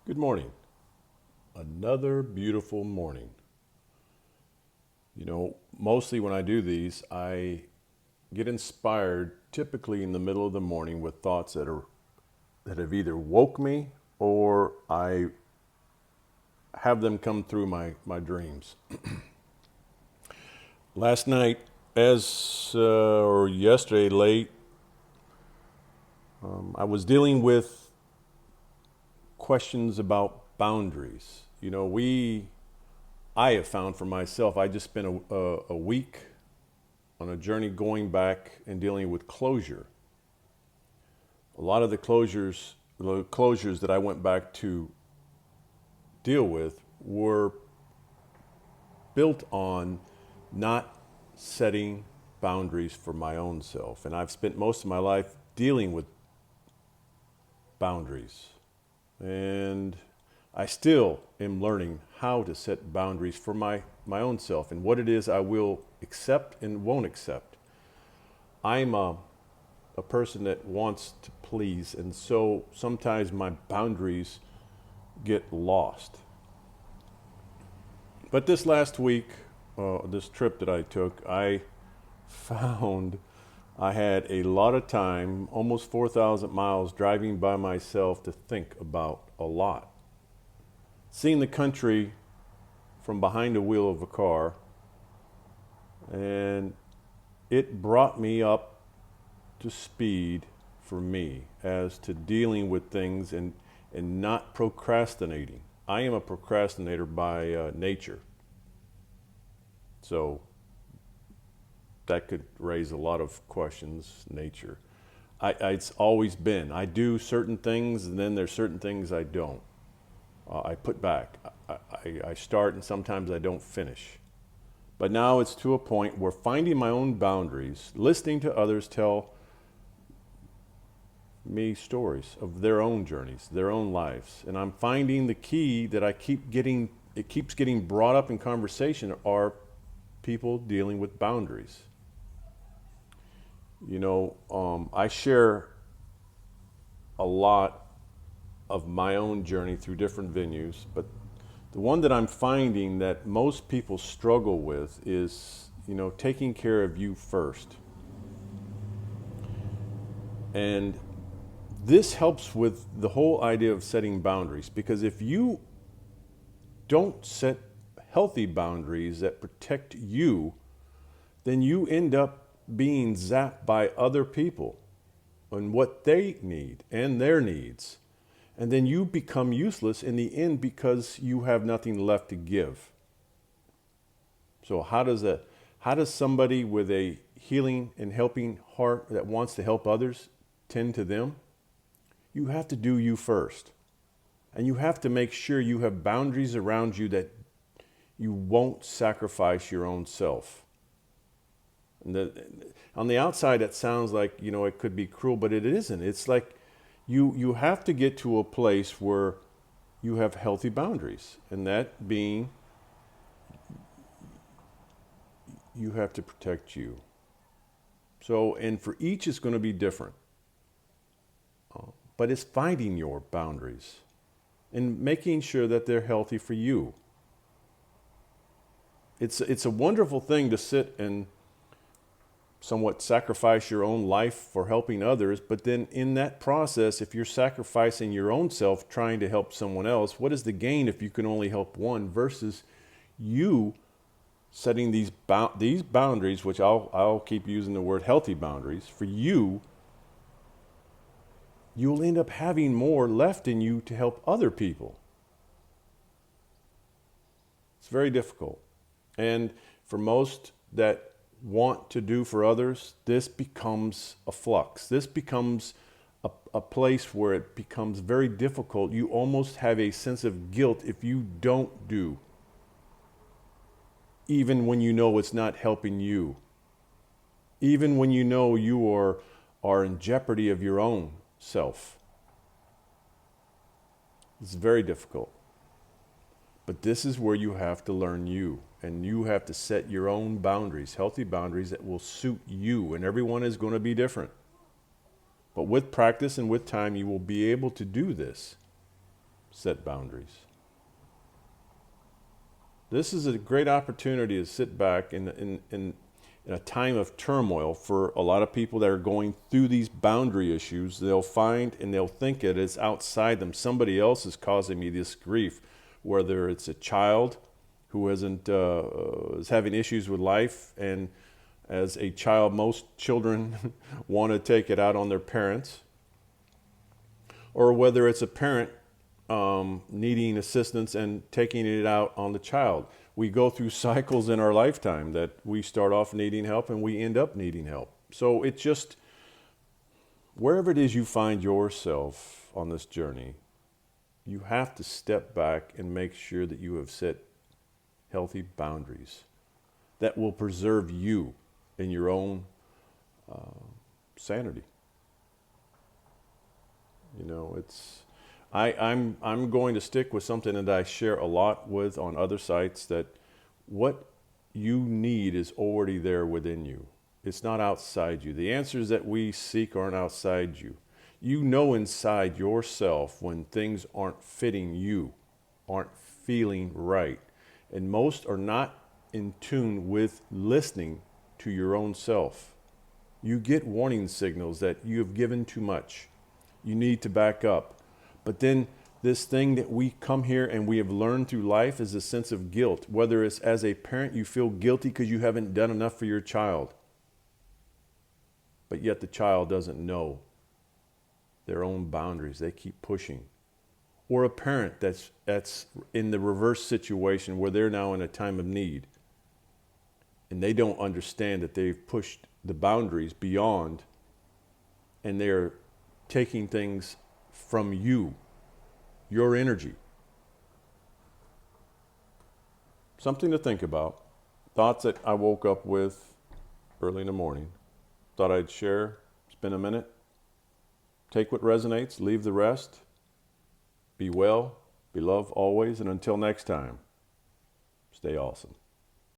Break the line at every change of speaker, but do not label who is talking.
Good morning. Another beautiful morning. Mostly when I do these, I get inspired typically in the middle of the morning with thoughts that have either woke me or I have them come through my dreams. Last night, or yesterday late, I was dealing with questions about boundaries. I have found for myself, I just spent a week on a journey going back and dealing with closure. A lot of the closures that I went back to deal with were built on not setting boundaries for my own self. And I've spent most of my life dealing with boundaries. And I still am learning how to set boundaries for my own self and what it is I will accept and won't accept. I'm a person that wants to please, and so sometimes my boundaries get lost. But this last week, this trip that I took, I found I had a lot of time, almost 4,000 miles, driving by myself to think about a lot. Seeing the country from behind the wheel of a car, and it brought me up to speed for me as to dealing with things and not procrastinating. I am a procrastinator by nature. So that could raise a lot of questions, nature. It's always been. I do certain things and then there's certain things I don't. I put back. I start and sometimes I don't finish. But now it's to a point where finding my own boundaries, listening to others tell me stories of their own journeys, their own lives. And I'm finding the key that it keeps getting brought up in conversation are people dealing with boundaries. I share a lot of my own journey through different venues, but the one that I'm finding that most people struggle with is, taking care of you first. And this helps with the whole idea of setting boundaries because if you don't set healthy boundaries that protect you, then you end up being zapped by other people and what they need and their needs. And then you become useless in the end because you have nothing left to give. So how does somebody with a healing and helping heart that wants to help others tend to them? You have to do you first. And you have to make sure you have boundaries around you that you won't sacrifice your own self. On the outside, it sounds like, it could be cruel, but it isn't. It's like you have to get to a place where you have healthy boundaries. And that being, you have to protect you. So, and for each, it's going to be different. But it's finding your boundaries and making sure that they're healthy for you. It's a wonderful thing to sit and somewhat sacrifice your own life for helping others, but then in that process, if you're sacrificing your own self trying to help someone else, what is the gain if you can only help one versus you setting these boundaries, which I'll keep using the word healthy boundaries for you? You'll end up having more left in you to help other people. It's very difficult. And for most that want to do for others, this becomes a flux. This becomes a place where it becomes very difficult. You almost have a sense of guilt if you don't do, even when you know it's not helping you, even when you know you are in jeopardy of your own self. It's very difficult. But this is where you have to learn you, and you have to set your own boundaries, healthy boundaries that will suit you, and everyone is going to be different. But with practice and with time, you will be able to do this. set boundaries. This is a great opportunity to sit back in a time of turmoil for a lot of people that are going through these boundary issues. They'll find and they'll think it is outside them. Somebody else is causing me this grief, whether it's a child who is having issues with life, and as a child, most children want to take it out on their parents, or whether it's a parent needing assistance and taking it out on the child. We go through cycles in our lifetime that we start off needing help and we end up needing help. So it's just, wherever it is you find yourself on this journey, you have to step back and make sure that you have set healthy boundaries that will preserve you in your own sanity. You know, I'm going to stick with something that I share a lot with on other sites, that what you need is already there within you. It's not outside you. The answers that we seek aren't outside you. You know inside yourself when things aren't fitting you, aren't feeling right. And most are not in tune with listening to your own self. You get warning signals that you have given too much. You need to back up. But then this thing that we come here and we have learned through life is a sense of guilt. Whether it's as a parent, you feel guilty because you haven't done enough for your child. But yet the child doesn't know their own boundaries. They keep pushing. Or a parent that's in the reverse situation where they're now in a time of need, and they don't understand that they've pushed the boundaries beyond, and they're taking things from you, your energy. Something to think about. Thoughts that I woke up with early in the morning. Thought I'd share, spend a minute. Take what resonates, leave the rest. Be well, be loved always, and until next time, stay awesome.